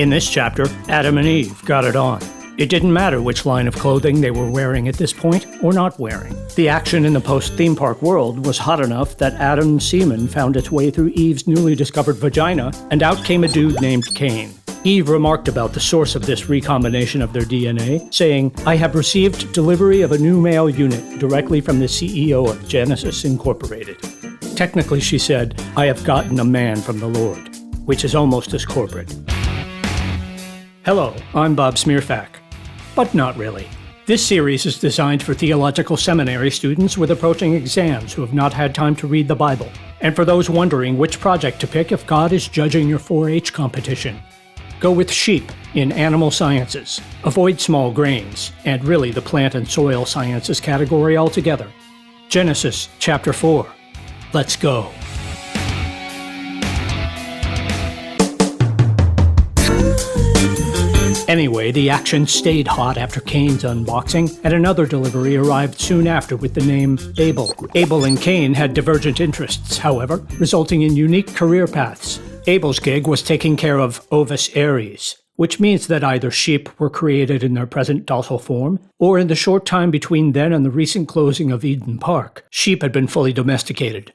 In this chapter, Adam and Eve got it on. It didn't matter which line of clothing they were wearing at this point, or not wearing. The action in the post-theme park world was hot enough that Adam's semen found its way through Eve's newly discovered vagina, and out came a dude named Cain. Eve remarked about the source of this recombination of their DNA, saying, "I have received delivery of a new male unit directly from the CEO of Genesis Incorporated." Technically, she said, "I have gotten a man from the Lord," which is almost as corporate. Hello, I'm Bob Smeerfak. But not really. This series is designed for theological seminary students with approaching exams who have not had time to read the Bible, and for those wondering which project to pick if God is judging your 4-H competition. Go with sheep in animal sciences, avoid small grains, and really the plant and soil sciences category altogether. Genesis chapter 4. Let's go. Anyway, the action stayed hot after Cain's unboxing, and another delivery arrived soon after with the name Abel. Abel and Cain had divergent interests, however, resulting in unique career paths. Abel's gig was taking care of Ovis Aries, which means that either sheep were created in their present docile form, or in the short time between then and the recent closing of Eden Park, sheep had been fully domesticated.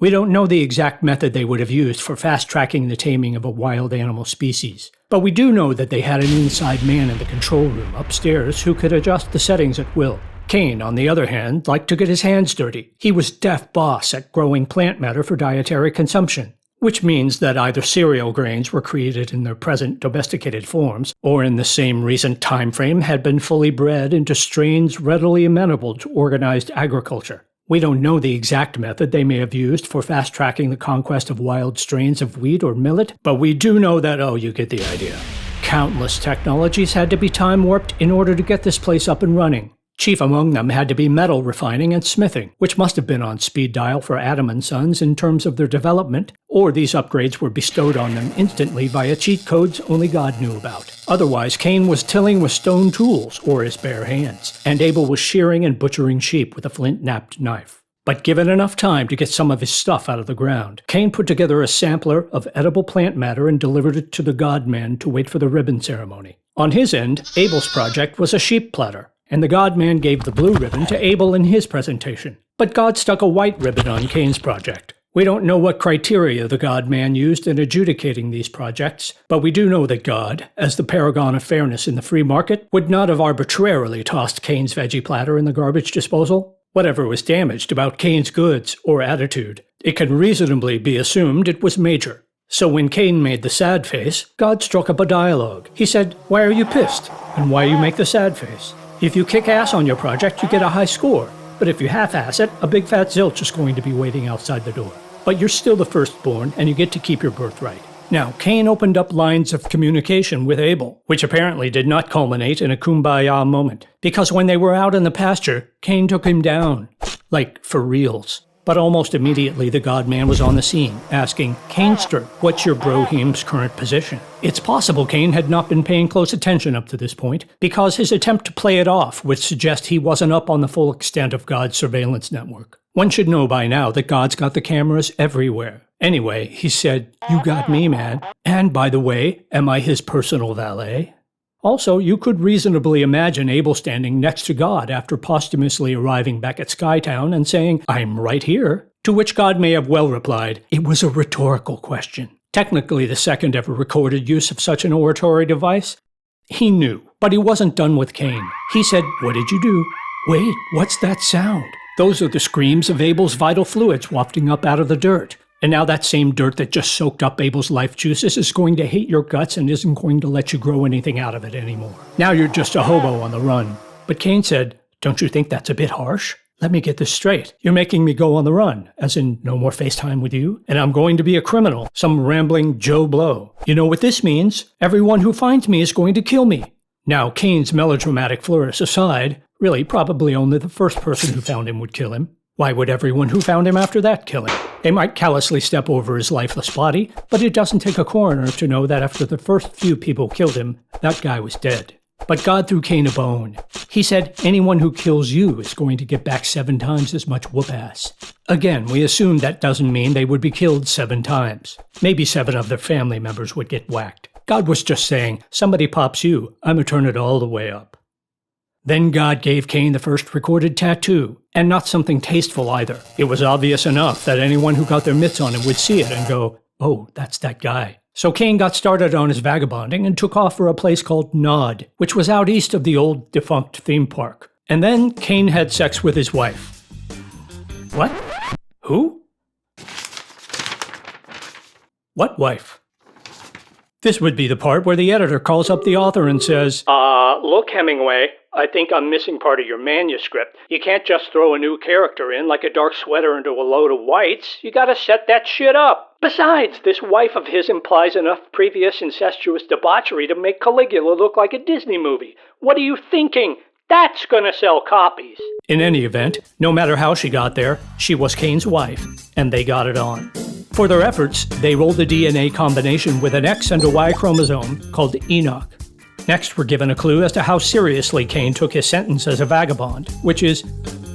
We don't know the exact method they would have used for fast-tracking the taming of a wild animal species, but we do know that they had an inside man in the control room upstairs who could adjust the settings at will. Cain, on the other hand, liked to get his hands dirty. He was deaf boss at growing plant matter for dietary consumption, which means that either cereal grains were created in their present domesticated forms, or in the same recent time frame had been fully bred into strains readily amenable to organized agriculture. We don't know the exact method they may have used for fast-tracking the conquest of wild strains of wheat or millet, but we do know that, you get the idea. Countless technologies had to be time-warped in order to get this place up and running. Chief among them had to be metal refining and smithing, which must have been on speed dial for Adam and Sons in terms of their development, or these upgrades were bestowed on them instantly via cheat codes only God knew about. Otherwise, Cain was tilling with stone tools, or his bare hands, and Abel was shearing and butchering sheep with a flint-knapped knife. But given enough time to get some of his stuff out of the ground, Cain put together a sampler of edible plant matter and delivered it to the God-man to wait for the ribbon ceremony. On his end, Abel's project was a sheep platter, and the God-man gave the blue ribbon to Abel in his presentation. But God stuck a white ribbon on Cain's project. We don't know what criteria the God-man used in adjudicating these projects, but we do know that God, as the paragon of fairness in the free market, would not have arbitrarily tossed Cain's veggie platter in the garbage disposal. Whatever was damaged about Cain's goods or attitude, it can reasonably be assumed it was major. So when Cain made the sad face, God struck up a dialogue. He said, "Why are you pissed? And why you make the sad face? If you kick ass on your project, you get a high score. But if you half-ass it, a big fat zilch is going to be waiting outside the door. But you're still the firstborn, and you get to keep your birthright." Now, Cain opened up lines of communication with Abel, which apparently did not culminate in a kumbaya moment, because when they were out in the pasture, Cain took him down. Like, for reals. But almost immediately the God-man was on the scene, asking, "Cainster, what's your brohim's current position?" It's possible Cain had not been paying close attention up to this point, because his attempt to play it off would suggest he wasn't up on the full extent of God's surveillance network. One should know by now that God's got the cameras everywhere. Anyway, he said, "You got me, man. And by the way, am I his personal valet?" Also, you could reasonably imagine Abel standing next to God after posthumously arriving back at Skytown and saying, "I'm right here," to which God may have well replied, "It was a rhetorical question." Technically the second ever recorded use of such an oratory device. He knew, but he wasn't done with Cain. He said, "What did you do?" "Wait, what's that sound?" "Those are the screams of Abel's vital fluids wafting up out of the dirt. And now that same dirt that just soaked up Abel's life juices is going to hate your guts and isn't going to let you grow anything out of it anymore. Now you're just a hobo on the run." But Cain said, "Don't you think that's a bit harsh? Let me get this straight. You're making me go on the run, as in no more FaceTime with you, and I'm going to be a criminal, some rambling Joe Blow. You know what this means? Everyone who finds me is going to kill me." Now, Cain's melodramatic flourish aside, really probably only the first person who found him would kill him. Why would everyone who found him after that kill him? They might callously step over his lifeless body, but it doesn't take a coroner to know that after the first few people killed him, that guy was dead. But God threw Cain a bone. He said, "Anyone who kills you is going to get back 7 times as much whoop-ass." Again, we assume that doesn't mean they would be killed 7 times. Maybe 7 of their family members would get whacked. God was just saying, somebody pops you, I'ma turn it all the way up. Then God gave Cain the first recorded tattoo, and not something tasteful either. It was obvious enough that anyone who got their mitts on him would see it and go, oh, that's that guy. So Cain got started on his vagabonding and took off for a place called Nod, which was out east of the old defunct theme park. And then Cain had sex with his wife. What? Who? What wife? This would be the part where the editor calls up the author and says, look, Hemingway, I think I'm missing part of your manuscript. You can't just throw a new character in like a dark sweater into a load of whites. You gotta set that shit up. Besides, this wife of his implies enough previous incestuous debauchery to make Caligula look like a Disney movie. What are you thinking? That's gonna sell copies. In any event, no matter how she got there, she was Cain's wife, and they got it on. For their efforts, they rolled a DNA combination with an X and a Y chromosome called Enoch. Next, we're given a clue as to how seriously Cain took his sentence as a vagabond, which is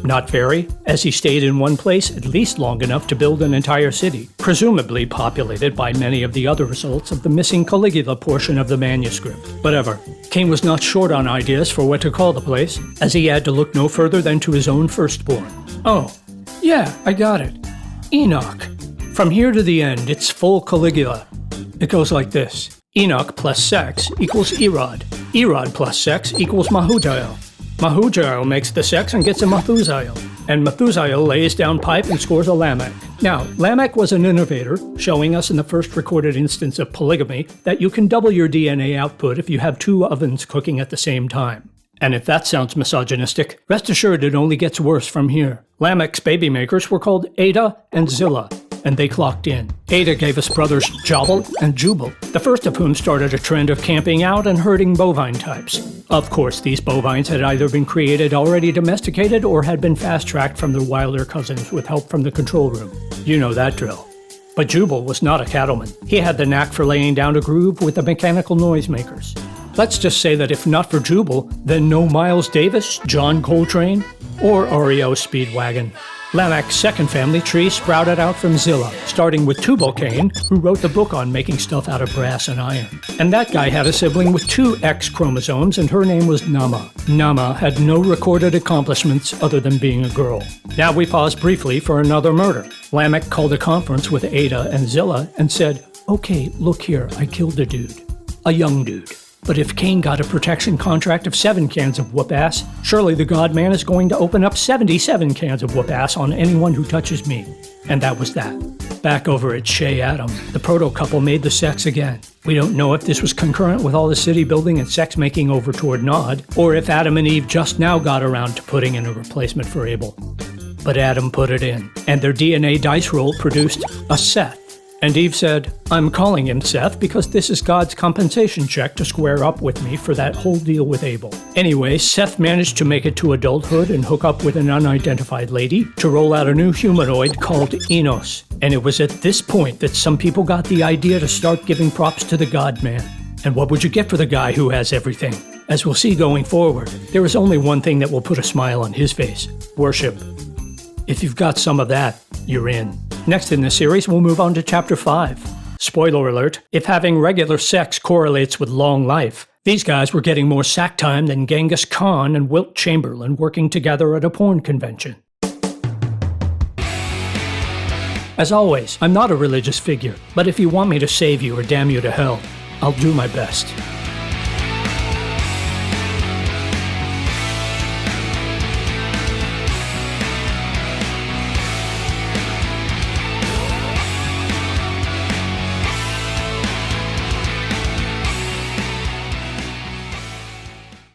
not very, as he stayed in one place at least long enough to build an entire city, presumably populated by many of the other results of the missing Caligula portion of the manuscript. Whatever. Cain was not short on ideas for what to call the place, as he had to look no further than to his own firstborn. Oh, yeah, I got it. Enoch. From here to the end, it's full Caligula. It goes like this. Enoch plus sex equals Erod. Erod plus sex equals Mahujael. Mahujael makes the sex and gets a Methusael. And Methusael lays down pipe and scores a Lamech. Now, Lamech was an innovator, showing us in the first recorded instance of polygamy that you can double your DNA output if you have two ovens cooking at the same time. And if that sounds misogynistic, rest assured it only gets worse from here. Lamech's baby makers were called Ada and Zillah, and they clocked in. Ada gave us brothers Jabal and Jubal, the first of whom started a trend of camping out and herding bovine types. Of course, these bovines had either been created already domesticated or had been fast-tracked from their wilder cousins with help from the control room. You know that drill. But Jubal was not a cattleman. He had the knack for laying down a groove with the mechanical noisemakers. Let's just say that if not for Jubal, then no Miles Davis, John Coltrane, or REO Speedwagon. Lamech's second family tree sprouted out from Zillah, starting with Tubal-Cain, who wrote the book on making stuff out of brass and iron. And that guy had a sibling with two X chromosomes, and her name was Nama. Nama had no recorded accomplishments other than being a girl. Now we pause briefly for another murder. Lamech called a conference with Ada and Zillah and said, okay, look here, I killed a dude. A young dude. But if Cain got a protection contract of 7 cans of whoop-ass, surely the God-man is going to open up 77 cans of whoop-ass on anyone who touches me. And that was that. Back over at Shea Adam, the proto-couple made the sex again. We don't know if this was concurrent with all the city building and sex-making over toward Nod, or if Adam and Eve just now got around to putting in a replacement for Abel. But Adam put it in, and their DNA dice roll produced a Seth. And Eve said, I'm calling him Seth because this is God's compensation check to square up with me for that whole deal with Abel. Anyway, Seth managed to make it to adulthood and hook up with an unidentified lady to roll out a new humanoid called Enos. And it was at this point that some people got the idea to start giving props to the God-man. And what would you get for the guy who has everything? As we'll see going forward, there is only one thing that will put a smile on his face: worship. If you've got some of that, you're in. Next in this series, we'll move on to Chapter 5. Spoiler alert, if having regular sex correlates with long life, these guys were getting more sack time than Genghis Khan and Wilt Chamberlain working together at a porn convention. As always, I'm not a religious figure, but if you want me to save you or damn you to hell, I'll do my best.